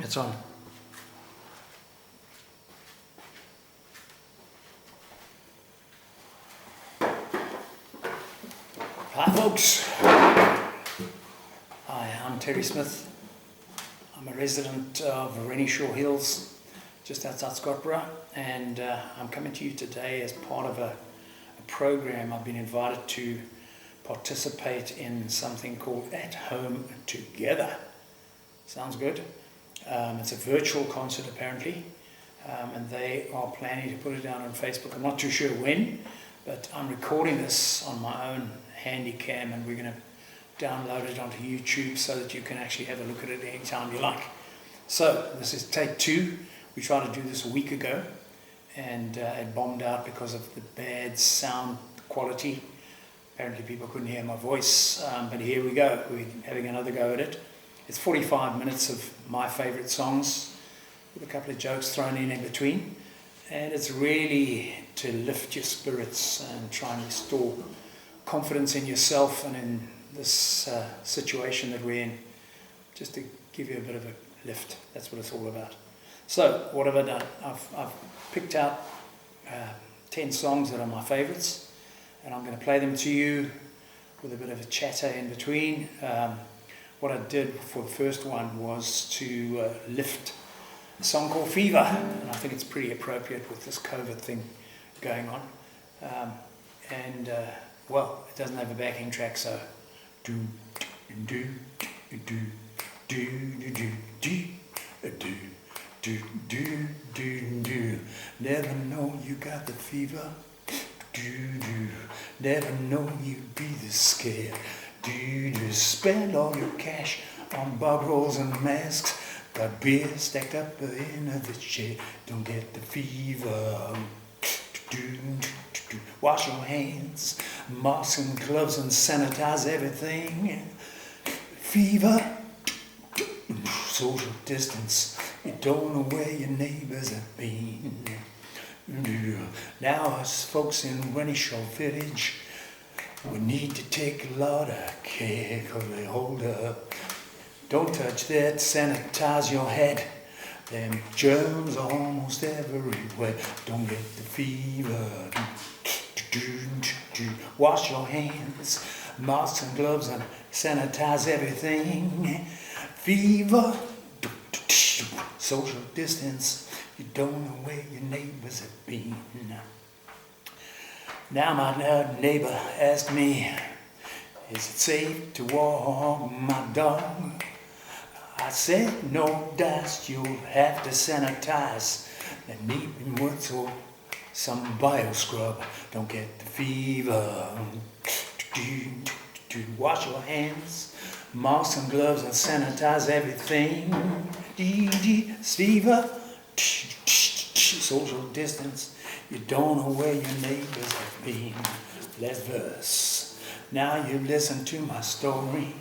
It's on. Hi folks. Hi, I'm Terry Smith. I'm a resident of Renishaw Hills, just outside Scottsboro, and I'm coming to you today as part of a program. I've been invited to participate in something called At Home Together. Sounds good. It's a virtual concert apparently, and they are planning to put it down on Facebook. I'm not too sure when, but I'm recording this on my own handy cam, and we're going to download it onto YouTube so that you can actually have a look at it anytime you like. So this is take 2. We tried to do this a week ago, and it bombed out because of the bad sound quality. Apparently people couldn't hear my voice, but here we go. We're having another go at it. It's 45 minutes of my favorite songs with a couple of jokes thrown in between, and it's really to lift your spirits and try and restore confidence in yourself and in this situation that we're in, just to give you a bit of a lift. That's what it's all about. So what have I done? I've picked out 10 songs that are my favorites, and I'm going to play them to you with a bit of a chatter in between. What I did for the first one was to lift a song called Fever, and I think it's pretty appropriate with this COVID thing going on. Well, it doesn't have a backing track, so do do do do do do do do do do do do. Never know you got the fever. Do do. Never know you'd be this scared. Do do. Spend all your cash on bob rolls and masks. Got beer stacked up in the shed. Don't get the fever. Do do do. Wash your hands, masks and gloves, and sanitize everything. Fever. Social distance. You don't know where your neighbors have been. Now us folks in Renishaw Village, we need to take a lot of care, 'cause they hold up. Don't touch that, sanitize your head. Them germs are almost everywhere. Don't get the fever. Wash your hands, masks and gloves, and sanitize everything. Fever. Social distance. You don't know where your neighbors have been. Now my neighbor asked me, is it safe to walk my dog? I said, no dust, you'll have to sanitize. Then meet me with some bio scrub. Don't get the fever. Wash your hands, masks and gloves, and sanitize everything. Fever. Social distance. You don't know where your neighbors have been. Last verse. Now you listen to my story.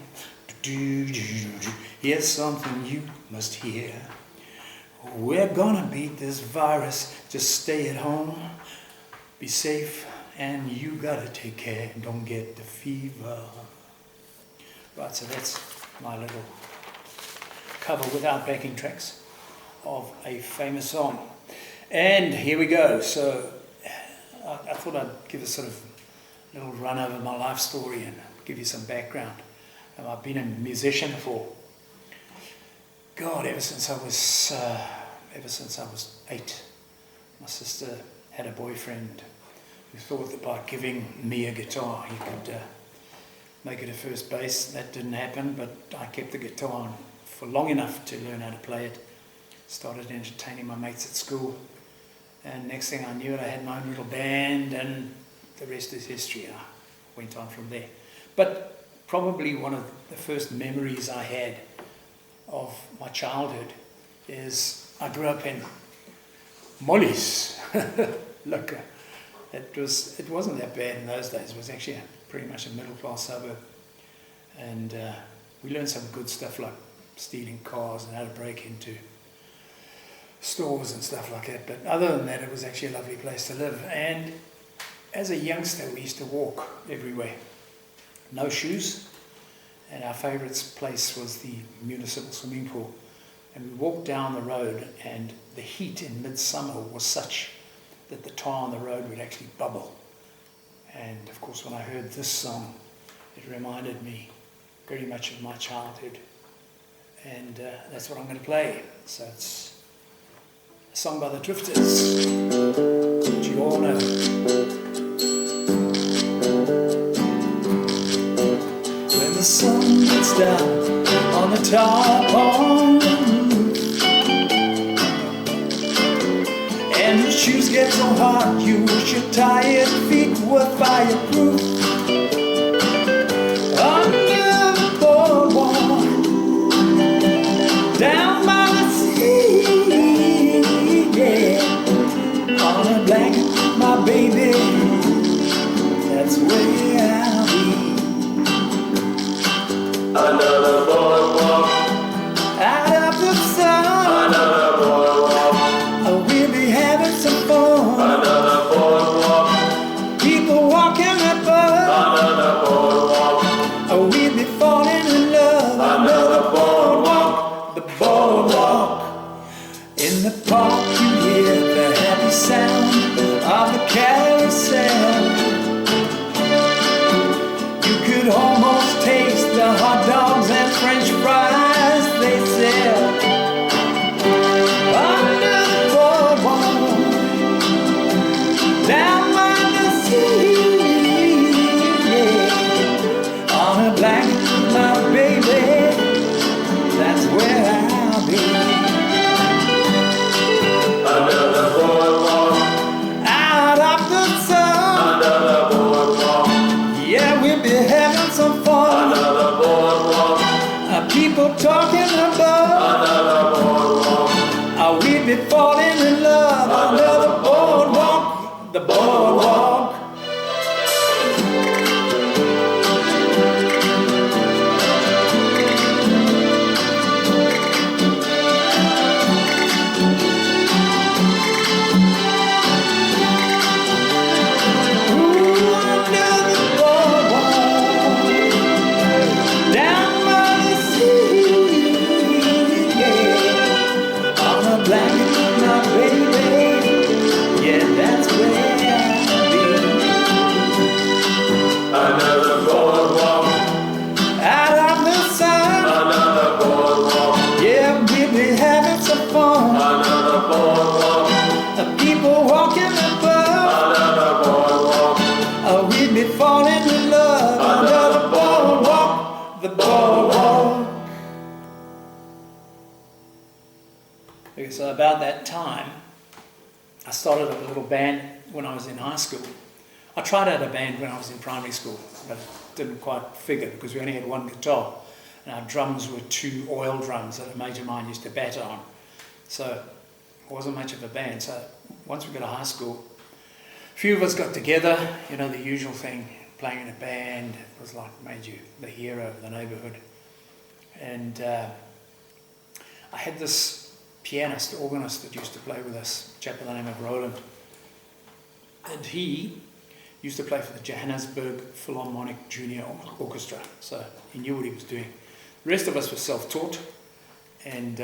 Here's something you must hear. We're gonna beat this virus. Just stay at home. Be safe, and you gotta take care. Don't get the fever. Right, so that's my little cover without backing tracks of a famous song. And here we go. So I thought I'd give a sort of little run over my life story and give you some background. I've been a musician for, God, ever since I was 8. My sister had a boyfriend who thought that by giving me a guitar he could make it a first bass. That didn't happen, but I kept the guitar on for long enough to learn how to play it. Started entertaining my mates at school, and next thing I knew it, I had my own little band, and the rest is history. I went on from there. But probably one of the first memories I had of my childhood is I grew up in Mollies. Look, it wasn't that bad in those days. It was actually pretty much a middle-class suburb, and we learned some good stuff like stealing cars and how to break into stores and stuff like that. But other than that, it was actually a lovely place to live. And as a youngster, we used to walk everywhere, no shoes, and our favourite place was the municipal swimming pool And we walked down the road, and the heat in midsummer was such that the tar on the road would actually bubble. And of course, when I heard this song, it reminded me very much of my childhood. And that's what I'm going to play. So it's a song by the Drifters, which you all know. When the sun gets down on the top on the roof, and your shoes get so hot you wish your tired feet were fireproof. Under the boardwalk, down by the sea, yeah, on a blanket, my baby, that's where I'll be. Under the boardwalk, out of the sun, under the boardwalk, we'll be having some fun. Under the boardwalk, people walking above. Under the boardwalk, we'll be falling in love. Under the boardwalk, the boardwalk. In the park you hear the happy sound of the carousel. You could almost taste the hot dogs and French fries they sell. Under the boardwalk, down by the sea, yeah, on a blanket with my baby, that's where I'll be. Under the boardwalk, out of the sun, under the boardwalk, yeah, we'll be having some fun. Under the boardwalk, people talking about. Under the boardwalk, we'll be falling in love. Under the boardwalk, the boardwalk. People walking above. Under the boardwalk, we'd be falling in love. Under the boardwalk, the boardwalk. Okay, so about that time, I started a little band when I was in high school. I tried out a band when I was in primary school, but it didn't quite figure because we only had one guitar, and our drums were 2 oil drums that a mate of mine used to batter on. So it wasn't much of a band. So once we got to high school, a few of us got together, you know, the usual thing, playing in a band. It was like made you the hero of the neighborhood. And I had this pianist, organist that used to play with us, a chap by the name of Roland. And he used to play for the Johannesburg Philharmonic Junior Orchestra. So he knew what he was doing. The rest of us were self-taught. And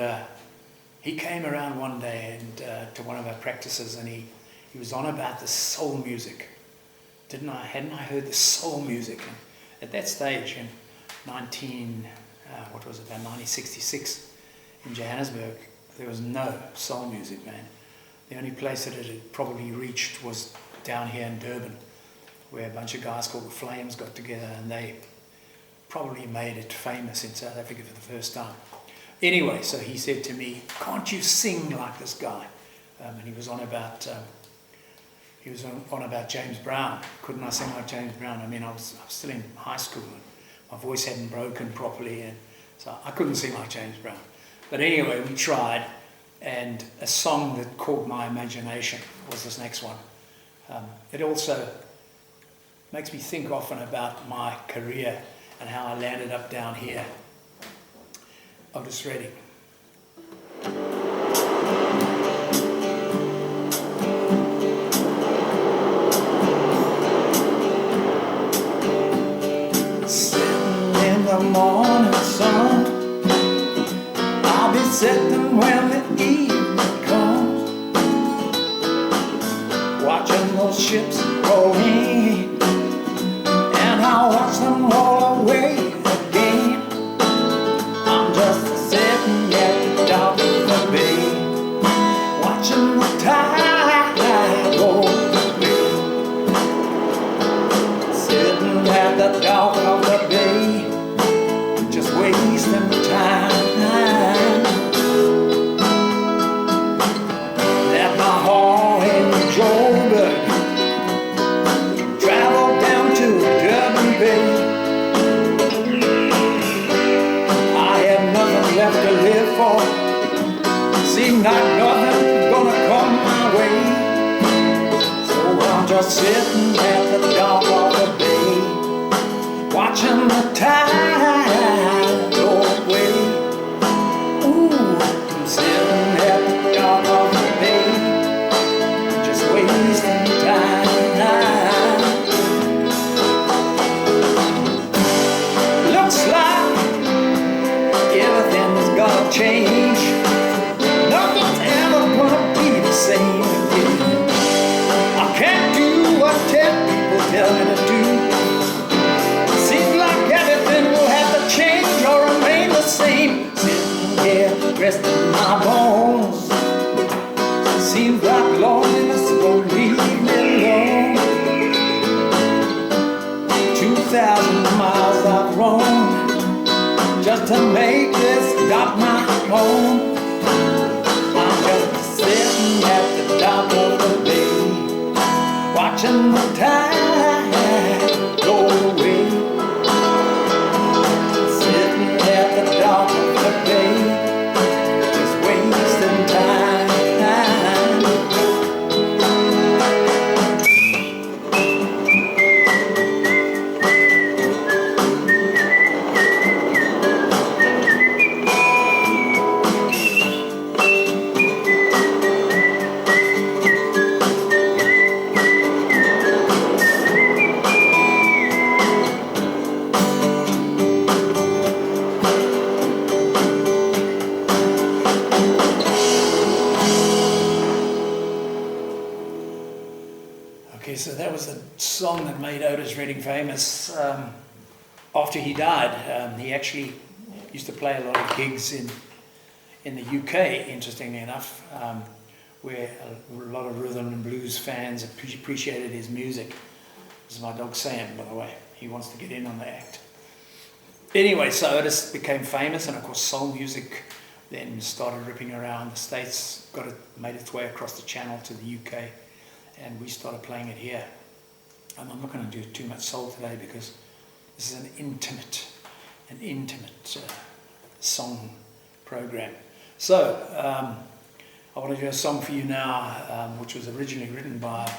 he came around one day and to one of our practices, and he was on about the soul music. Hadn't I heard the soul music? And at that stage, in 1966, in Johannesburg, there was no soul music, man. The only place that it had probably reached was down here in Durban, where a bunch of guys called the Flames got together, and they probably made it famous in South Africa for the first time. Anyway, so he said to me, "Can't you sing like this guy?" And he was on about James Brown. Couldn't I sing like James Brown? I mean, I was still in high school, and my voice hadn't broken properly, and so I couldn't sing like James Brown. But anyway, we tried, and a song that caught my imagination was this next one. It also makes me think often about my career and how I landed up down here. Otis Redding. Sitting in the morning sun, I'll be sitting when the evening comes, watching those ships roll in, and I watch them roll away again. I'm just sitting at the dock of the bay, watching the tide roll away. Sitting at the dock of the bay, just wasting time. Left my heart in Joburg, traveled down to Durban Bay. I had nothing left to live for, seemed like nothing gonna come my way. So I'm just sitting at the dock of the bay, watching the tide go away. Ooh, I'm sitting at the dock of the bay, just wasting time. Looks like everything's gonna change. Nothing's ever gonna be the same again. I can't do what 10 people tell me to do. Seems like everything will have to change or remain the same. Sitting here, resting my bones. Seems like loneliness won't leave me alone. 2,000 miles I've roamed just to make this dock my home. I'm just sitting at the dock of the bay, watching the tide go away. Sitting at the dock of the bay, just wasting time. Okay, so that was a song that made Otis Redding famous after he died. He actually used to play a lot of gigs in the UK, interestingly enough, where a lot of rhythm and blues fans appreciated his music. This is my dog Sam, by the way. He wants to get in on the act. Anyway, so Otis became famous, and of course soul music then started ripping around the States, made its way across the channel to the UK, and we started playing it here. I'm not going to do too much soul today because this is an intimate song program. So I want to do a song for you now, which was originally written by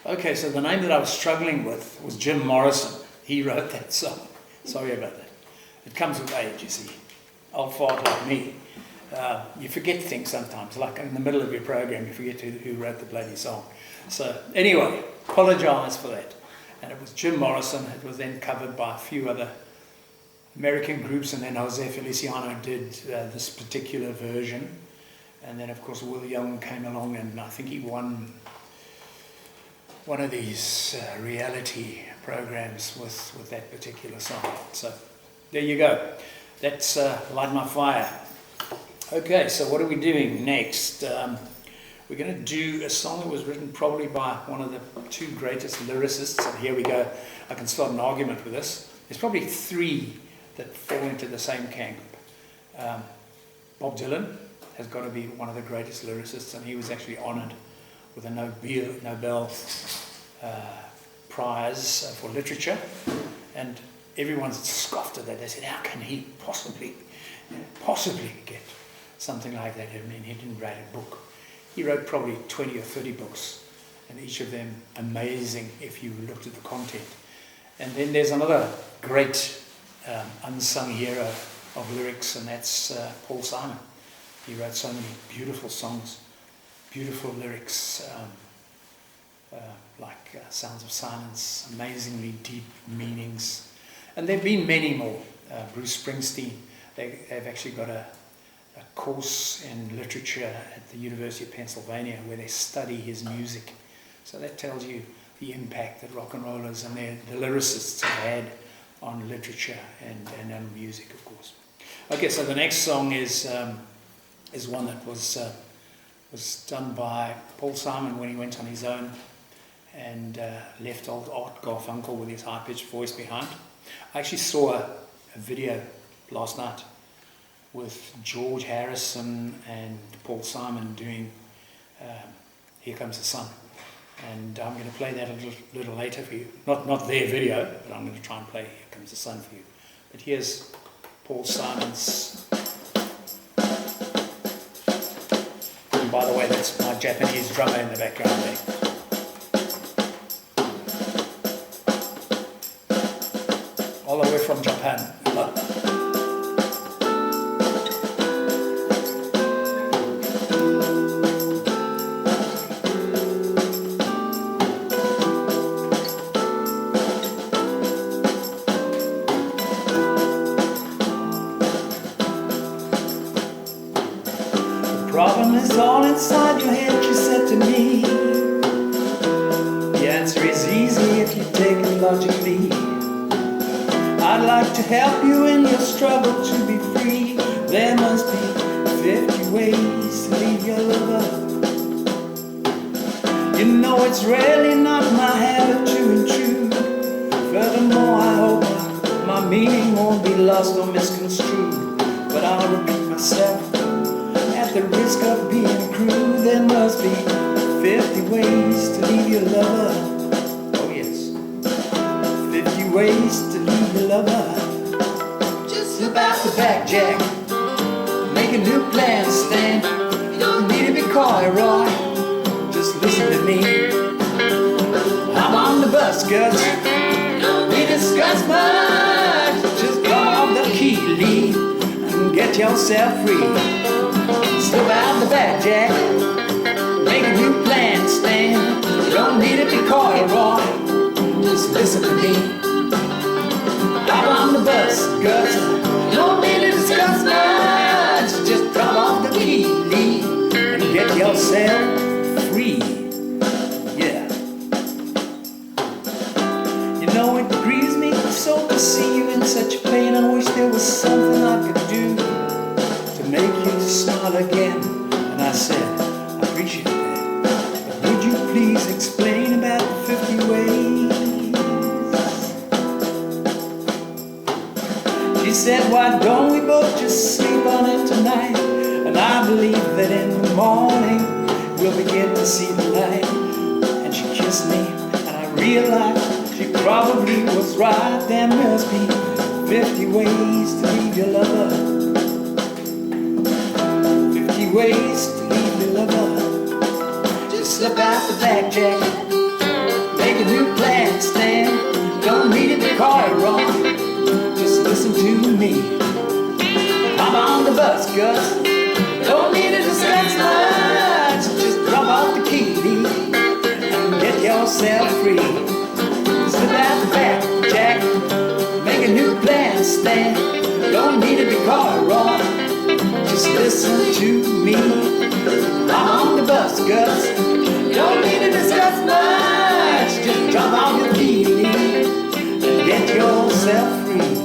Okay, so the name that I was struggling with was Jim Morrison. He wrote that song. Sorry about that. It comes with age, you see. Old fart like me. You forget things sometimes, like in the middle of your program, you forget who wrote the bloody song. So anyway, apologise for that. And it was Jim Morrison. It was then covered by a few other American groups, and then Jose Feliciano did this particular version. And then, of course, Will Young came along, and I think he won one of these reality programs with that particular song. So there you go. That's Light My Fire. Okay, so what are we doing next? We're going to do a song that was written probably by one of the two greatest lyricists, and here we go. I can start an argument with this. There's probably three that fall into the same camp. Bob Dylan has got to be one of the greatest lyricists, and he was actually honoured with a Nobel Prize for literature, and everyone scoffed at that. They said, how can he possibly get something like that? I mean, he didn't write a book. He wrote probably 20 or 30 books, and each of them amazing if you looked at the content. And then there's another great unsung hero of lyrics, and that's Paul Simon. He wrote so many beautiful songs, beautiful lyrics, like Sounds of Silence, amazingly deep meanings. And there have been many more. Bruce Springsteen, they've actually got a course in literature at the University of Pennsylvania where they study his music. So that tells you the impact that rock and rollers and the lyricists have had on literature and on music, of course. Okay, so the next song is one that was done by Paul Simon when he went on his own and left old Art Garfunkel with his high-pitched voice behind. I actually saw a video last night with George Harrison and Paul Simon doing Here Comes the Sun. And I'm going to play that a little later for you. Not their video, but I'm going to try and play Here Comes the Sun for you. But here's Paul Simon's. And by the way, that's my Japanese drummer in the background there. All the way from Japan. The problem is all inside your head, you said to me. The answer is easy if you take it logically. I'd like to help you in your struggle to be free. There must be 50 ways to leave your lover. You know it's really not my habit to intrude. Furthermore, I hope my meaning won't be lost or misconstrued. But I'll repeat myself at the risk of being crude. There must be 50 ways to leave your lover. Oh yes, 50 ways to leave your lover. Just about the back, Jack. Make a new plan, Stan. You don't need to be coy, Roy. Just listen to me. I'm on the bus, Guts. We discuss much. Just call the key, Lee, and get yourself free. Slip out the back, Jack. Make a new plan, Stan. You don't need to be coy, Roy. listen to me. Hop on the bus, Gus. No need to discuss much. Just drop off the key and get yourself free. Yeah. You know, it grieves me so to see you in such pain. I wish there was something I could do to make you smile again. And I said, I appreciate that, but would you please explain about the 50 ways? She said, why don't we both just sleep on it tonight? And I believe that in the morning we'll begin to see the light. And she kissed me, and I realized she probably was right. There must be 50 ways to leave your lover. 50 ways to leave your lover. Just slip out the back jacket, make a new plan, stand. Don't need it to call it wrong. Just listen to me. I'm on the bus, Gus. Don't need to discuss much. Just drop off the key and get yourself free. Slip out the back, Jack. Make a new plan, stand. Don't need to be caught wrong. Just listen to me. I'm on the bus, Gus. Don't need to discuss much. Just drop off your key and get yourself free.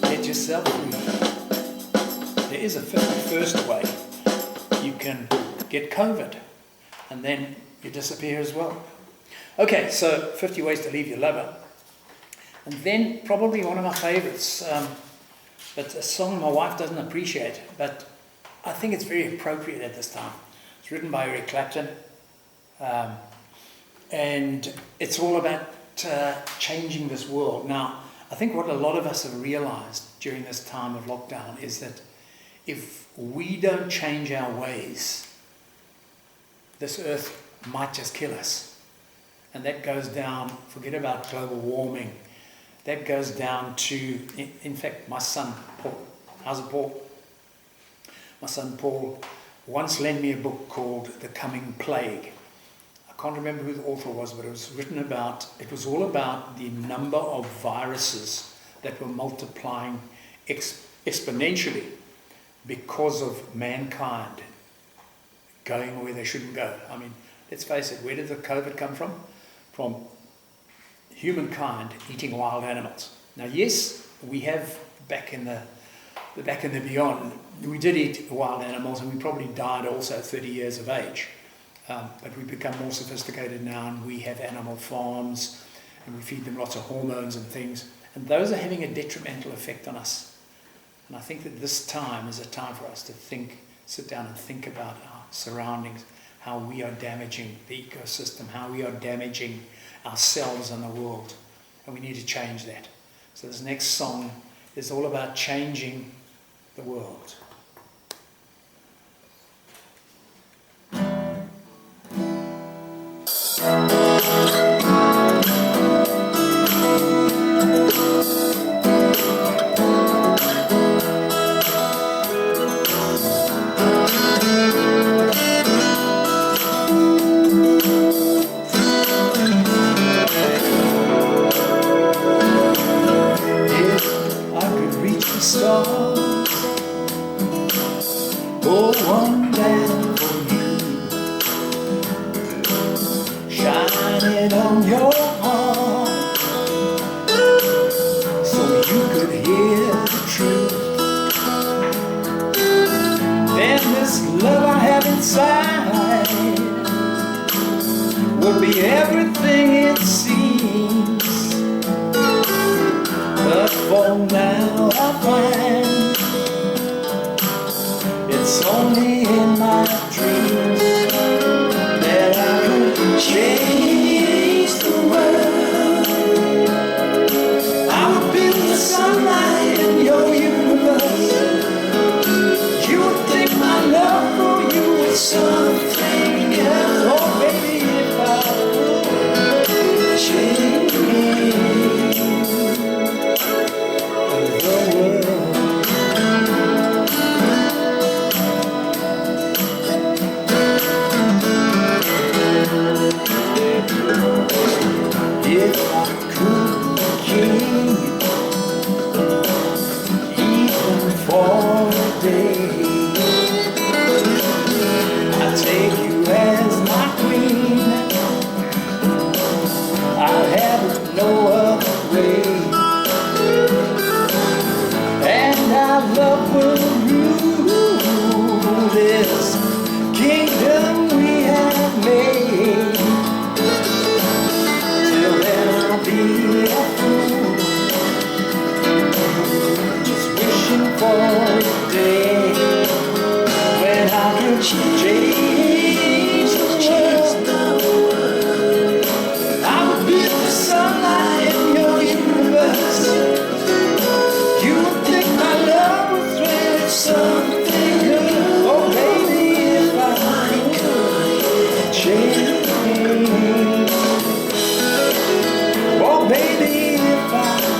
Get yourself free. There is a 51st way. You can get COVID and then you disappear as well. Okay, so 50 ways to leave your lover. And then probably one of my favorites, but a song my wife doesn't appreciate, but I think it's very appropriate at this time. It's written by Eric Clapton, and it's all about changing this world. Now, I think what a lot of us have realized during this time of lockdown is that if we don't change our ways, this earth might just kill us. And that goes down, forget about global warming, that goes down to, in fact, my son, Paul. How's it, Paul? My son, Paul, once lent me a book called The Coming Plague. I can't remember who the author was, but it was all about the number of viruses that were multiplying exponentially because of mankind going where they shouldn't go. I mean, let's face it, where did the COVID come from? From humankind eating wild animals. Now, yes, we have back in the beyond, we did eat wild animals, and we probably died also at 30 years of age. But we've become more sophisticated now, and we have animal farms, and we feed them lots of hormones and things, and those are having a detrimental effect on us. And I think that this time is a time for us to sit down and think about our surroundings, how we are damaging the ecosystem, how we are damaging ourselves and the world. And we need to change that. So this next song is all about changing the world. Pour one down for you, shine it on your heart, so you could hear the truth. And this love I have inside would be everything it seems, but for now I find it's only in my dreams that I could change the world. change the world. I would be the sunlight in your universe. You would think my love was really something good. Oh baby, if I could change. Oh baby, if I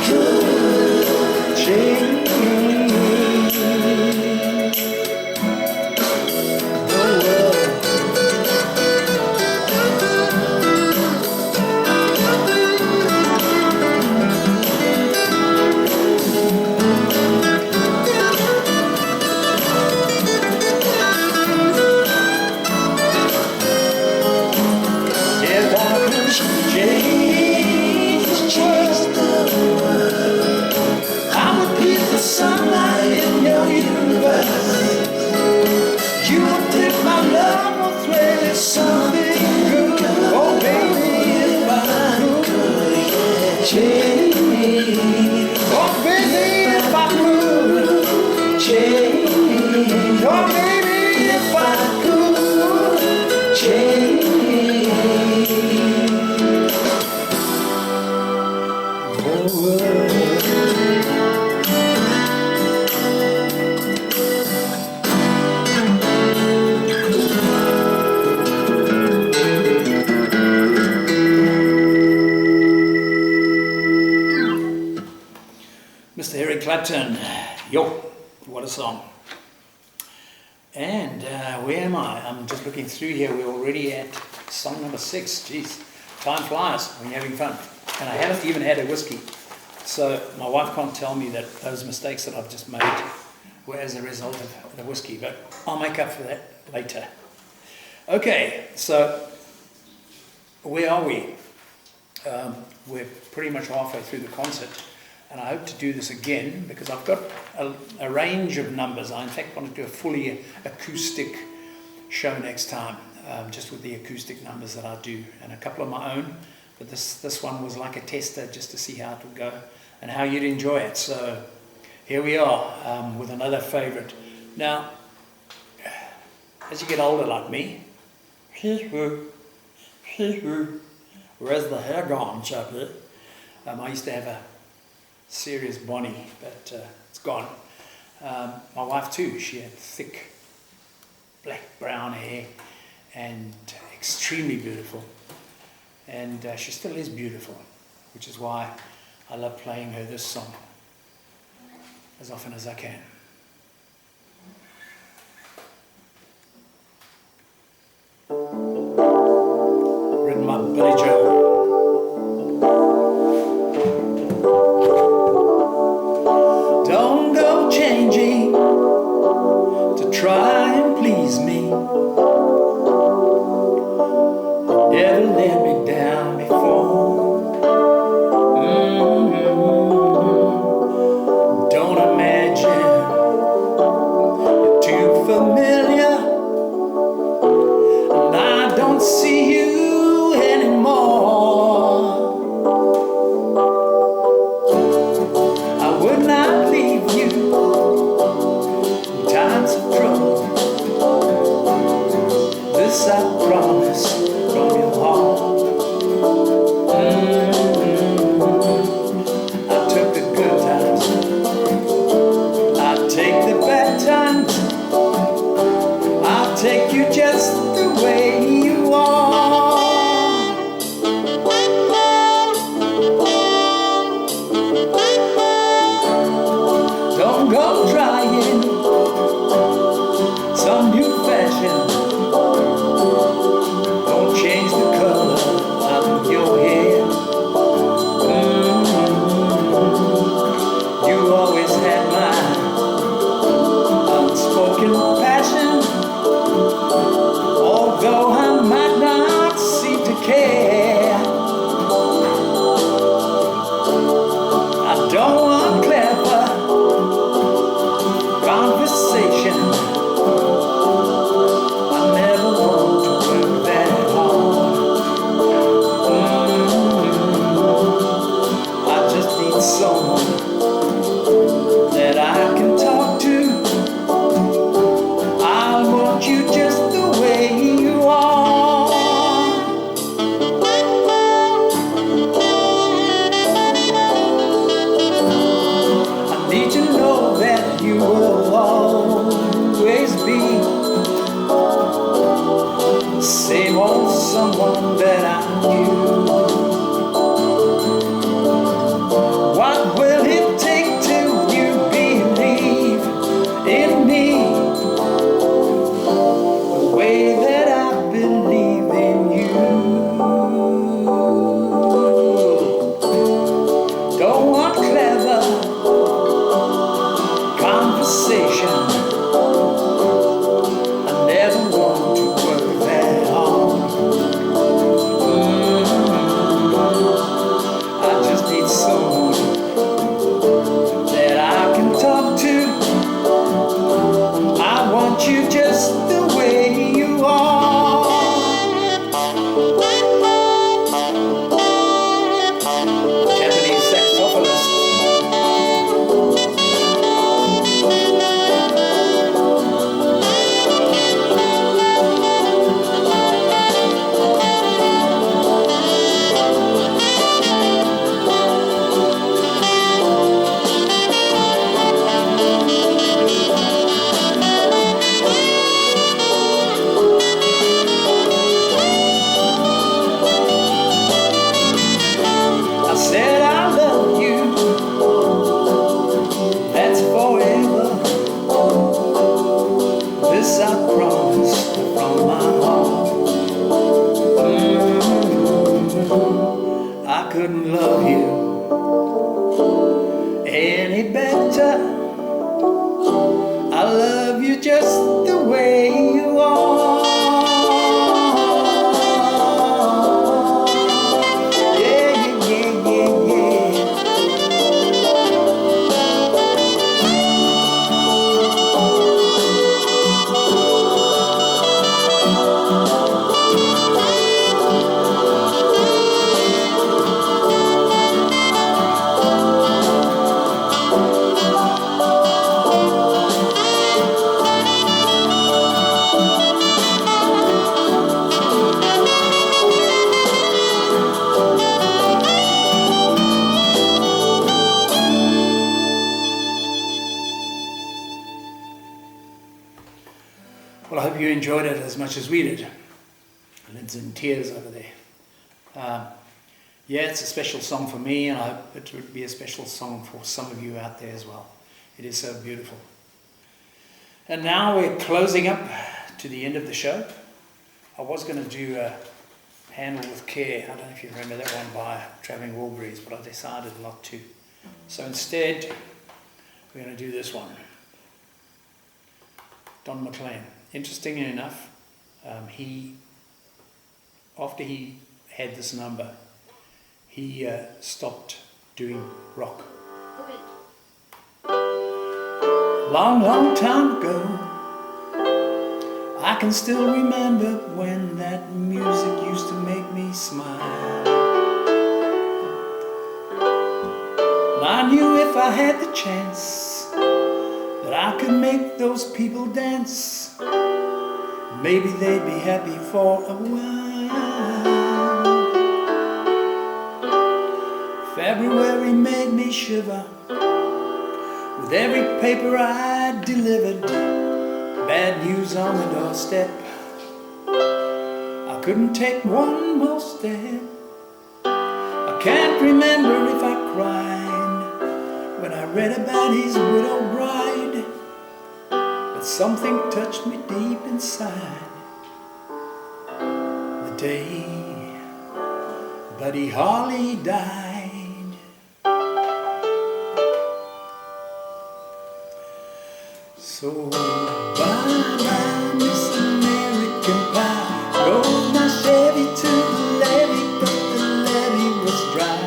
could change. Sunlight in your universe. You would think my love was really something good. Oh baby, if I could change. Oh baby, if I could change. Oh baby, if I could change. Mr. Eric Clapton, yo, what a song. And where am I? I'm just looking through here. We're already at song number 6. Jeez, time flies when you're having fun. And I haven't even had a whiskey. So my wife can't tell me that those mistakes that I've just made were as a result of the whiskey, but I'll make up for that later. Okay, so where are we? We're pretty much halfway through the concert. And I hope to do this again because I've got a range of numbers. I in fact want to do a fully acoustic show next time, just with the acoustic numbers that I do, and a couple of my own. But this one was like a tester just to see how it would go and how you'd enjoy it. So here we are with another favorite. Now, as you get older like me, where's the hair gone, chappie? I used to have a serious Bonnie, but it's gone. My wife too, she had thick black brown hair and extremely beautiful, and she still is beautiful, which is why I love playing her this song as often as I can. Written by Billy Joe. Don't go changing to try and please me. Never let me down before. Don't imagine you're too familiar, and I don't see you anymore. I couldn't love you any better. I love you just the way you are. Yeah, yeah, yeah, yeah, yeah. Well, I hope you enjoyed it as much as we did. Lids in tears over there. Yeah, it's a special song for me, and I hope it would be a special song for some of you out there as well. It is so beautiful. And now we're closing up to the end of the show. I was going to do a Handle with Care. I don't know if you remember that one by Travelling Wilburys, but I decided not to. So instead, we're going to do this one. Don McLean. Interestingly enough, after he had this number, he stopped doing rock. Long, long time ago, I can still remember when that music used to make me smile. And I knew if I had the chance that I could make those people dance, maybe they'd be happy for a while. February made me shiver with every paper I delivered. Bad news on the doorstep. I couldn't take one more step. I can't remember if I cried when I read about his widow bride, but something touched me deep inside the day Buddy Holly died. So bye-bye, Miss American Pie. Drove my Chevy to the levee, but the levee was dry.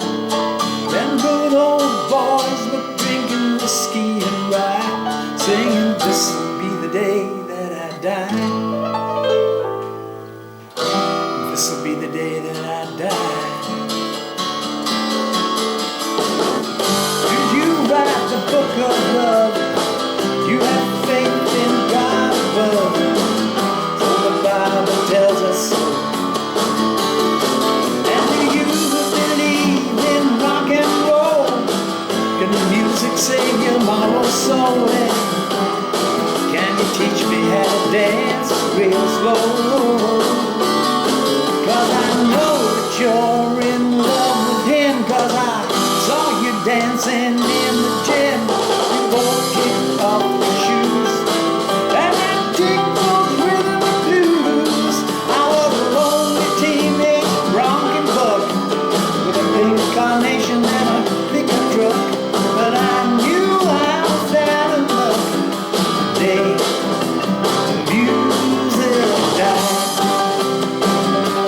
Them good old boys were drinking whiskey and rye, singing, this'll be the day that I die. This'll be the day that I die. Did you write the book of love? You have faith in God above, for the Bible tells us so. And do you believe in rock and roll? Can the music save your moral soul? And can you teach me how to dance real slow? 'Cause I know that you're in love with him, 'cause I saw you dancing in the gym. You both kicked off your shoes, and I dig those rhythm and blues. I was a lonely teenage bronco bug with a pink carnation and a pickup truck, but I knew I was out of luck the day the music died.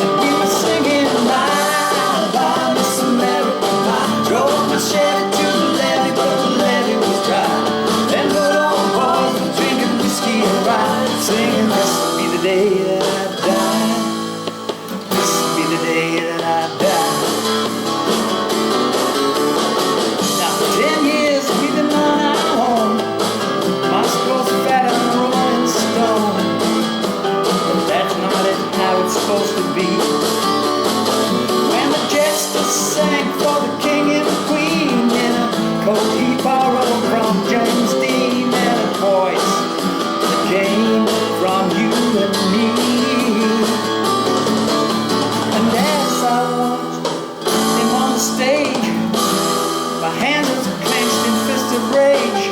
And we were singing bye-bye, Miss America Pie. Drove my Chevy to the levee, but the levee was dry. Them good old boys were drinking whiskey and rye, singing, this'll be the day that I die. This'll be the day that I die. Now for 10 years we've been on our own. Moscow's fat and Rolling Stone, but that's not it how it's supposed to be. When the jester sang for the king and the queen in a coat he borrowed from James Dean, and a voice that came from you and me. And as I watched him on the stage, my hands was clenched in fist of rage.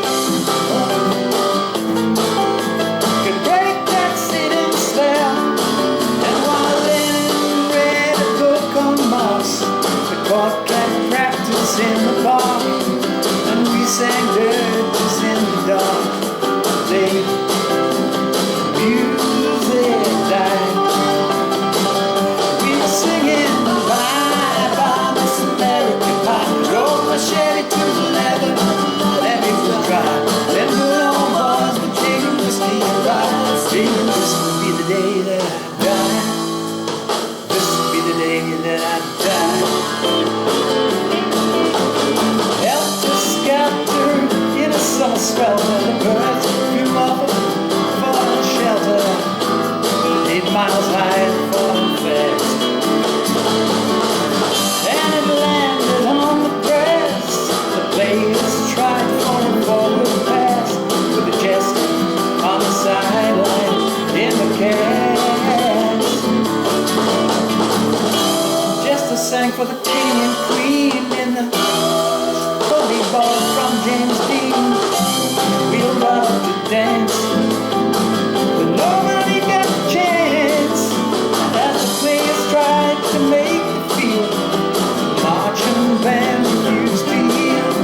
Could break that sitting spell. And while Lenin read a book on Mars, the court us in the park, and we sang dirges in the dark. The music died. We were singing bye bye Miss American Pie. Drove my Chevy to the levee was dry. Them good old boys were taking whiskey and rye, singing this will be the day that I die. This will be the day that I die. Helter skelter in a summer swelter, the birds flew off for shelter. 8 miles high and falling fast, and it landed on the grass. The players tried for a forward pass, with the chest on the sideline in the cast. Jester sang for the king and queen in the boogie ball from James Dean. We loved to dance, but nobody got a chance. And as the players tried to make the field, the marching band refused to yield.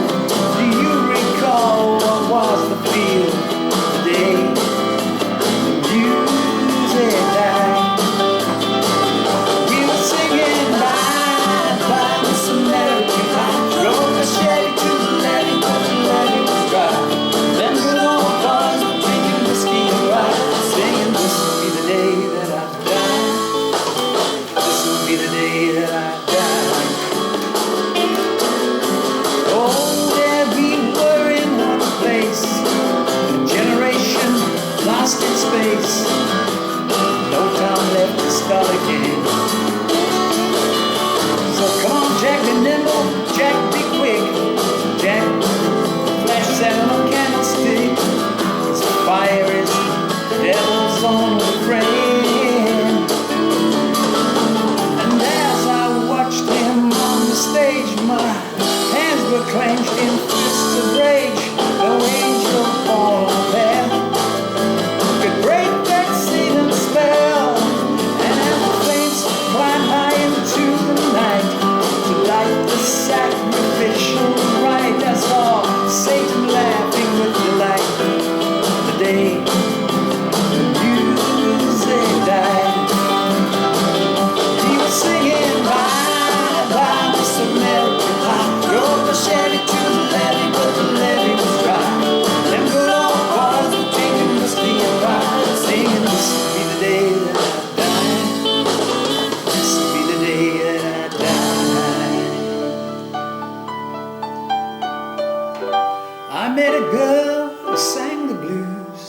Do you recall what was the feel the day the music died? We were singing bye bye Miss American Pie. Drove a Chevy to the levee, but the levee was dry. Them good old boys were drinking whiskey and rye, singing this will be the day that I die. This will be the day that I die. Oh, there we were in one place, a generation lost in space. No time left to start again. So come on, Jack, be nimble, Jack, be quick. Jack, flash set on a candlestick. His fire is the devil's only friend. And as I watched him on the stage, my hands were clenched in fists of rage. No angel born there could break that Satan spell. And as the flames climbed high into the night to light the sacrificial rite, I saw Satan laughing with delight. The day the music died, he was singing bye bye Miss American Pie. Drove the Chevy to the levee, but the levee was dry. Them good old boys were drinking whiskey and rye, singing this will be the day that I die. This will be the day that I die. I met a girl who sang the blues,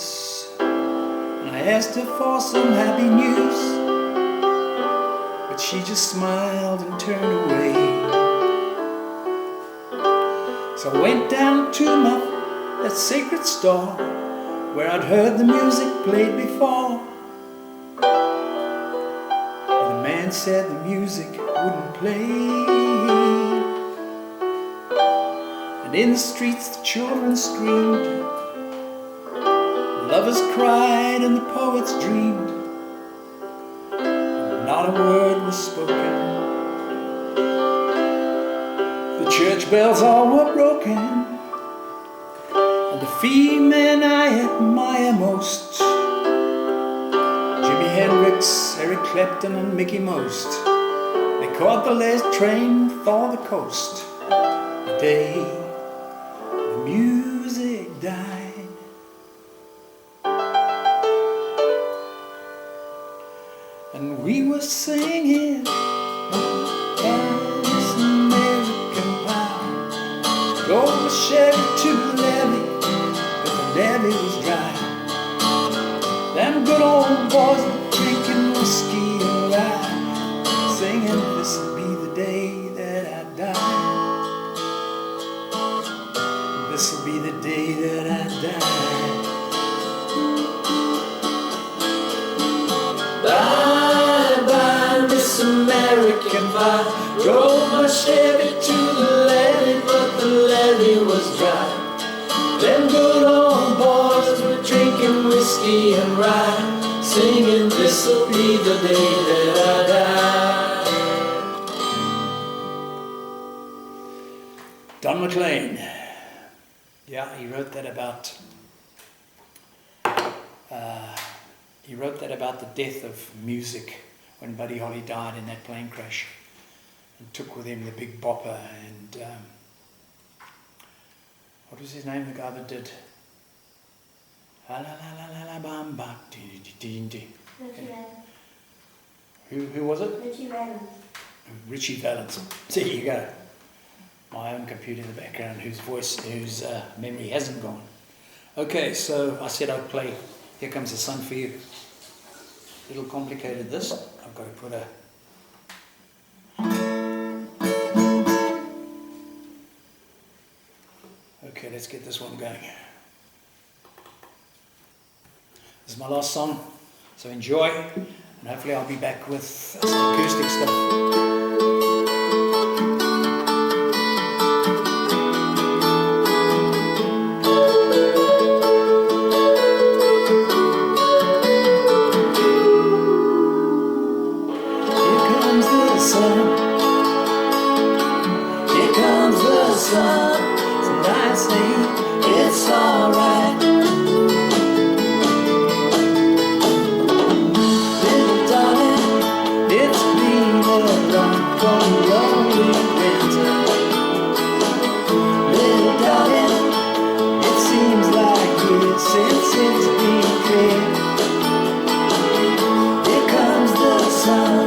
and I asked her for some happy news, but she just smiled and turned away. So I went down to that sacred store where I'd heard the music played before. And the man said the music wouldn't play. And in the streets the children screamed, the lovers cried and the poets dreamed, and not a word was spoken. The church bells all were broken, and the female I admire most, Jimi Hendrix, Eric Clapton and Mickey Most, they caught the last train for the coast the day the music died. And we were singing This American Pie. Drove the Chevy to the levee, but the levee was dry. Them good old boys were drinking whiskey and rye, singing this will be the day that I die. This will be the day that I die. Bye bye Miss American Pie. Drove my Chevy to the levee, but the levee was dry. Them good old boys were drinking whiskey and rye, singing this'll be the day that I die. Don McLean. Yeah, he wrote that about the death of music when Buddy Holly died in that plane crash, and took with him the Big Bopper and what was his name? The guy that did la la la la la bam ba dee dee dee dee. Who was it? Richie Valens. Richie Valens. There you go. My own computer in the background, whose memory hasn't gone. Okay, so I said I'd play Here Comes the Sun for you. A little complicated this. I've got to put a... Okay, let's get this one going. This is my last song, so enjoy, and hopefully I'll be back with some acoustic stuff. It's alright. Little darling, it's been a long, lonely winter. Little darling, it seems like years since it's been clear. Here comes the sun.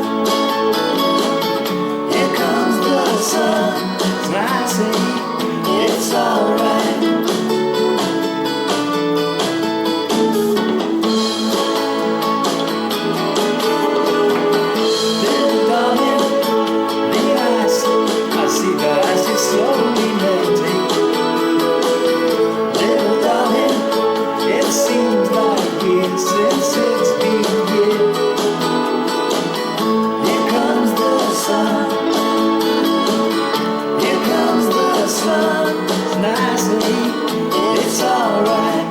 Here comes the sun. So I say it's alright. Slowly melting. Little darling, it seems like years since it's been here. Here comes the sun. Here comes the sun. And I say it's alright.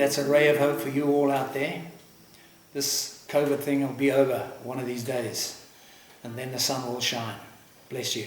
That's a ray of hope for you all out there. This COVID thing will be over one of these days, and then the sun will shine. Bless you.